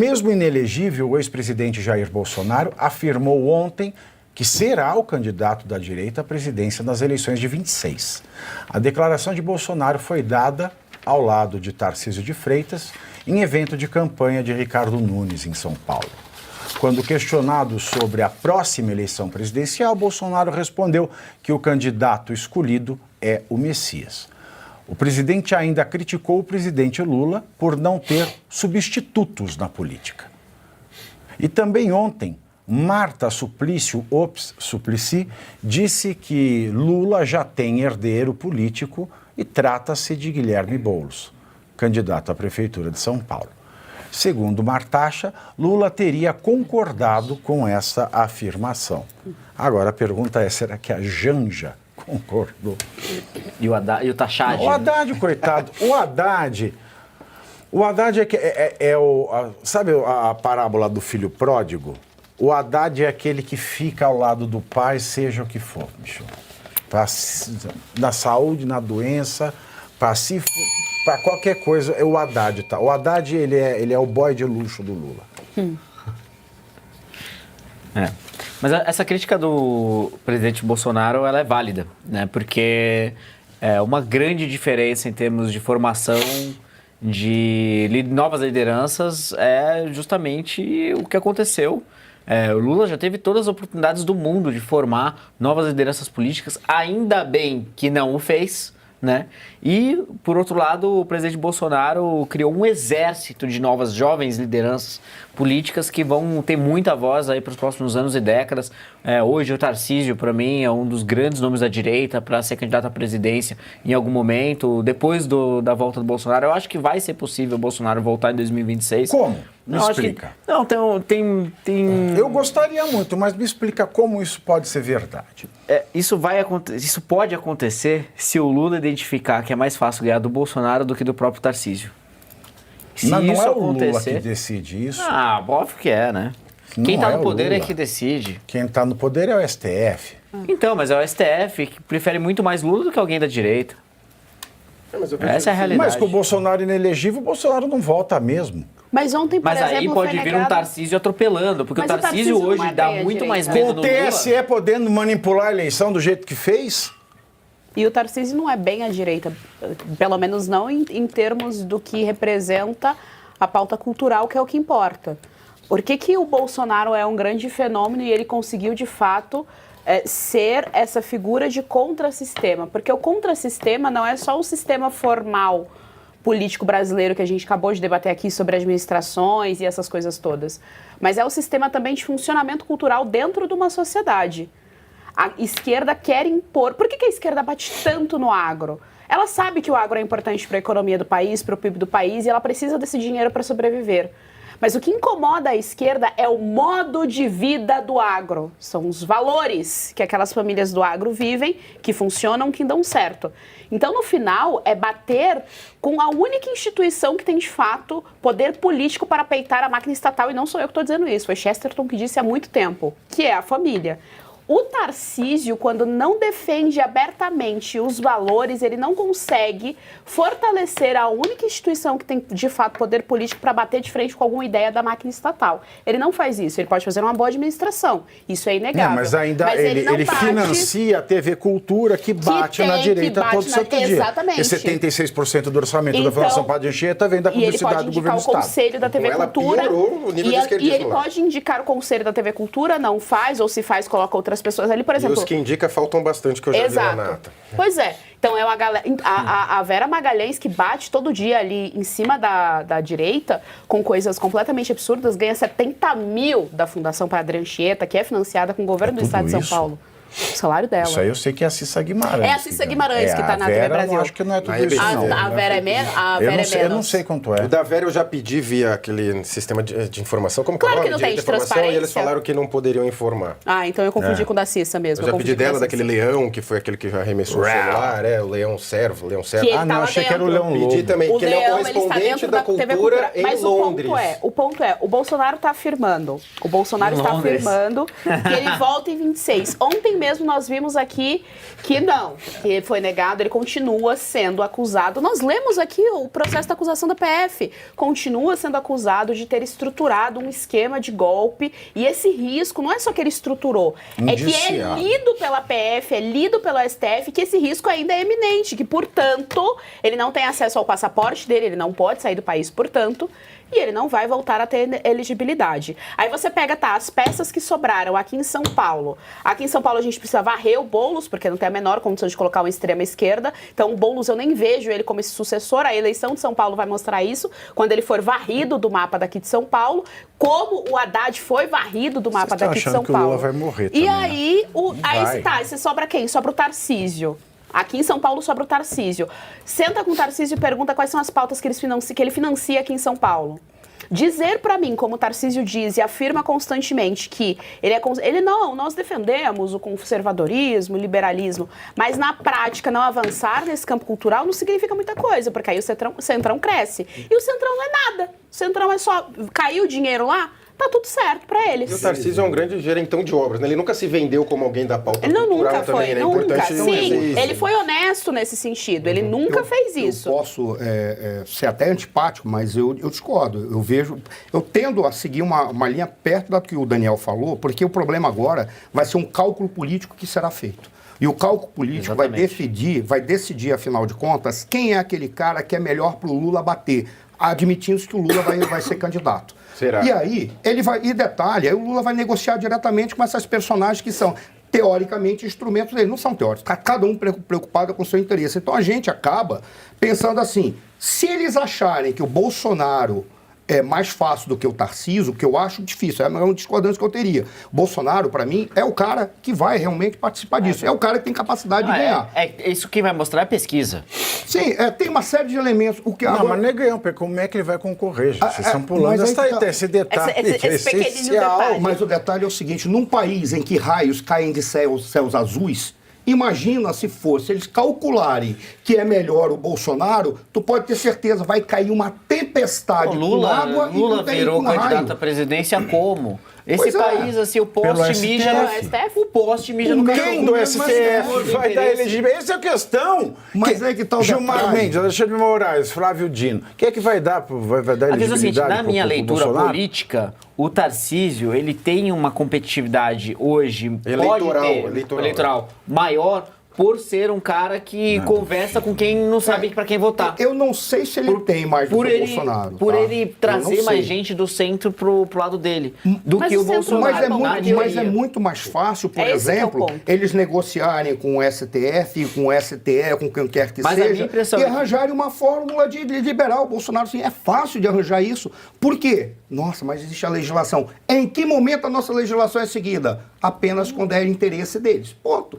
Mesmo inelegível, o ex-presidente Jair Bolsonaro afirmou ontem que será o candidato da direita à presidência nas eleições de 26. A declaração de Bolsonaro foi dada ao lado de Tarcísio de Freitas em evento de campanha de Ricardo Nunes, em São Paulo. Quando questionado sobre a próxima eleição presidencial, Bolsonaro respondeu que o candidato escolhido é o Messias. O presidente ainda criticou o presidente Lula por não ter substitutos na política. E também ontem, Marta Suplicy disse que Lula já tem herdeiro político e trata-se de Guilherme Boulos, candidato à Prefeitura de São Paulo. Segundo Martacha, Lula teria concordado com essa afirmação. Agora a pergunta é, será que a Janja concordou? E o Tachad? O Haddad, coitado. O Haddad sabe a parábola do filho pródigo? O Haddad é aquele que fica ao lado do pai, seja o que for, bicho. Na saúde, na doença, para qualquer coisa, é o Haddad, tá? O Haddad, ele é o boy de luxo do Lula. Mas essa crítica do presidente Bolsonaro, ela é válida, né? Porque é uma grande diferença em termos de formação de novas lideranças é justamente o que aconteceu. O Lula já teve todas as oportunidades do mundo de formar novas lideranças políticas, ainda bem que não o fez, né? E, por outro lado, o presidente Bolsonaro criou um exército de novas jovens lideranças políticas que vão ter muita voz aí para os próximos anos e décadas. Hoje o Tarcísio, para mim, é um dos grandes nomes da direita para ser candidato à presidência em algum momento. Depois da volta do Bolsonaro, eu acho que vai ser possível o Bolsonaro voltar em 2026. Como? Me explica. Tem... Eu gostaria muito, mas me explica como isso pode ser verdade. Isso pode acontecer se o Lula identificar que é mais fácil ganhar do Bolsonaro do que do próprio Tarcísio. Não é o Lula que decide isso. Óbvio que é, né? Quem está no poder é que decide. Quem está no poder é o STF. Então, mas é o STF que prefere muito mais Lula do que alguém da direita. Essa é a realidade. Mas com o Bolsonaro inelegível, o Bolsonaro não volta mesmo. Mas ontem, por exemplo, aí pode vir um Tarcísio atropelando, porque o Tarcísio hoje dá muito mais medo no Lula. Com o TSE podendo manipular a eleição do jeito que fez? E o Tarcísio não é bem à direita, pelo menos não em termos do que representa a pauta cultural, que é o que importa. Por que o Bolsonaro é um grande fenômeno e ele conseguiu, de fato, ser essa figura de contrassistema? Porque o contrassistema não é só o sistema formal político brasileiro que a gente acabou de debater aqui sobre administrações e essas coisas todas, mas é o sistema também de funcionamento cultural dentro de uma sociedade. A esquerda quer impor... Por que a esquerda bate tanto no agro? Ela sabe que o agro é importante para a economia do país, para o PIB do país, e ela precisa desse dinheiro para sobreviver. Mas o que incomoda a esquerda é o modo de vida do agro. São os valores que aquelas famílias do agro vivem, que funcionam, que dão certo. Então, no final, é bater com a única instituição que tem, de fato, poder político para peitar a máquina estatal. E não sou eu que estou dizendo isso, foi Chesterton que disse há muito tempo, que é a família. O Tarcísio, quando não defende abertamente os valores, ele não consegue fortalecer a única instituição que tem, de fato, poder político para bater de frente com alguma ideia da máquina estatal. Ele não faz isso, ele pode fazer uma boa administração. Isso é inegável. Mas ainda ele financia a TV Cultura, que bate na direita todo santo dia. Exatamente. E 76% do orçamento da Fundação Padre Anchieta vem da publicidade do governo do Estado. E ele pode indicar o conselho da TV Cultura. O nível de esquerdismo, e ele pode indicar o conselho da TV Cultura, não faz, ou se faz, coloca outras pessoas ali, por exemplo. E os que indica faltam bastante, que eu já vi lá na ata. Pois é. Então, é uma galera, a Vera Magalhães, que bate todo dia ali em cima da direita, com coisas completamente absurdas, ganha 70 mil da Fundação Padre Anchieta, que é financiada com o governo do Estado de São Paulo. O salário dela. Isso aí eu sei que é a Cissa Guimarães. É a Cissa Guimarães que está na TV Brasil. Eu acho que não é tudo isso, não. A Vera é menos. Eu não sei quanto é. O da Vera eu já pedi via aquele sistema de informação. Como claro que que não tem, de transparência. E eles falaram que não poderiam informar. Então eu confundi com o da Cissa mesmo. Eu já pedi dela, daquele leão, que foi aquele que já arremessou o celular. O leão servo. Não, achei que era o leão lobo. Pedi também, que ele é o correspondente da cultura em Londres. Mas o ponto é, o Bolsonaro está afirmando. O Bolsonaro está afirmando que ele volta em 26. Ontem mesmo nós vimos aqui que não, que foi negado, ele continua sendo acusado. Nós lemos aqui o processo da acusação da PF. Continua sendo acusado de ter estruturado um esquema de golpe. E esse risco não é só que ele estruturou, é que é lido pela PF, é lido pelo STF, que esse risco ainda é eminente, que, portanto, ele não tem acesso ao passaporte dele, ele não pode sair do país, portanto, e ele não vai voltar a ter elegibilidade. Aí você pega, as peças que sobraram aqui em São Paulo. Aqui em São Paulo a gente precisa varrer o Boulos, porque não tem a menor condição de colocar uma extrema-esquerda. Então o Boulos eu nem vejo ele como esse sucessor. A eleição de São Paulo vai mostrar isso, quando ele for varrido do mapa daqui de São Paulo, como o Haddad foi varrido do mapa daqui de São que Paulo. O Lula vai morrer e também, aí, né? Aí você sobra quem? Sobra o Tarcísio. Aqui em São Paulo sobra o Tarcísio. Senta com o Tarcísio e pergunta quais são as pautas que ele financia aqui em São Paulo. Dizer para mim, como o Tarcísio diz e afirma constantemente que nós defendemos o conservadorismo, o liberalismo, mas na prática não avançar nesse campo cultural não significa muita coisa, porque aí o Centrão cresce. E o Centrão não é nada. O Centrão é só caiu o dinheiro lá, tá tudo certo para eles. E o Tarcísio é um grande gerentão de obras, né? Ele nunca se vendeu como alguém da pauta ele cultural nunca também, foi, né? É nunca. importante Sim, isso. ele foi honesto nesse sentido, ele nunca fez isso. Eu posso ser até antipático, mas eu discordo. Eu tendo a seguir uma linha perto da que o Daniel falou, porque o problema agora vai ser um cálculo político que será feito. E o cálculo político vai decidir, afinal de contas, quem é aquele cara que é melhor para o Lula bater, admitindo que o Lula vai ser candidato. Será? E aí, aí o Lula vai negociar diretamente com essas personagens que são, teoricamente, instrumentos dele. Não são teóricos, cada um preocupado com o seu interesse. Então a gente acaba pensando assim, se eles acharem que o Bolsonaro é mais fácil do que o Tarcísio, que eu acho difícil, é uma discordância que eu teria. Bolsonaro, para mim, é o cara que vai realmente participar disso. É o cara que tem capacidade de ganhar. Isso que vai mostrar é pesquisa. Sim, tem uma série de elementos. Mas não é ganhão, porque como é que ele vai concorrer, gente? Vocês estão pulando esse detalhe esse pequenino essencial. detalhe. Mas o detalhe é o seguinte, num país em que raios caem de céus azuis, imagina se eles calcularem que é melhor o Bolsonaro, tu pode ter certeza, vai cair uma tempestade com água Lula virou candidato à presidência como? Esse país, assim, o poste mija no Quem do STF vai dar elegibilidade? Essa é a questão. Mas é que tal Gilmar Mendes, Alexandre de Moraes, Flávio Dino. Quem é que vai dar elegibilidade? Na minha leitura política, o Tarcísio, ele tem uma competitividade hoje eleitoral maior por ser um cara que conversa com quem não sabe para quem votar. Eu não sei se ele tem mais do que o Bolsonaro. Por ele trazer mais gente do centro pro lado dele do que o Bolsonaro. Mas é muito mais fácil, por exemplo, eles negociarem com o STF, com o STE, com quem quer que seja, e arranjarem uma fórmula de liberar o Bolsonaro. Assim, é fácil de arranjar isso. Por quê? Nossa, mas existe a legislação. Em que momento a nossa legislação é seguida? Apenas quando é interesse deles. Ponto.